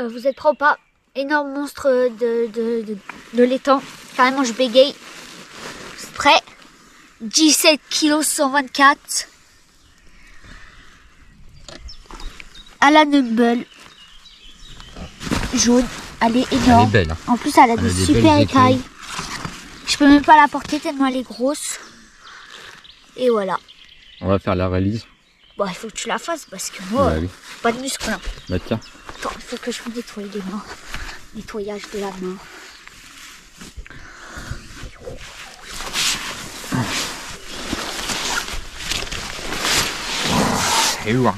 Vous êtes prêts ou pas? Énorme monstre de l'étang. Carrément, je bégaye. C'est prêt? 17 kg 124. À la numble. Jaune. Elle est énorme. Elle est belle. Hein. En plus, elle a des super écailles. Je peux même pas la porter tellement elle est grosse. Et voilà. On va faire la réalise. Bon, il faut que tu la fasses parce que moi, oui. pas de muscle. Hein. Bah tiens. Attends, il faut que je me nettoie les mains. Nettoyage de la main. Et où hein?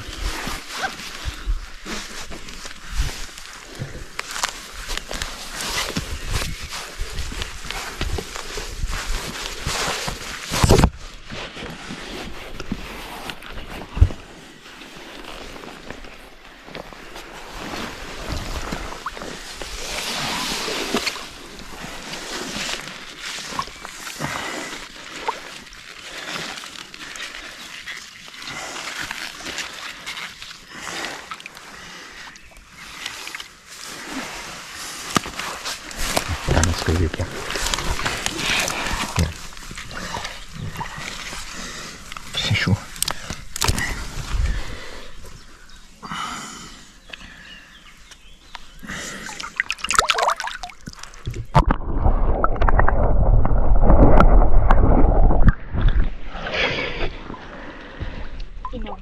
Que je vais faire.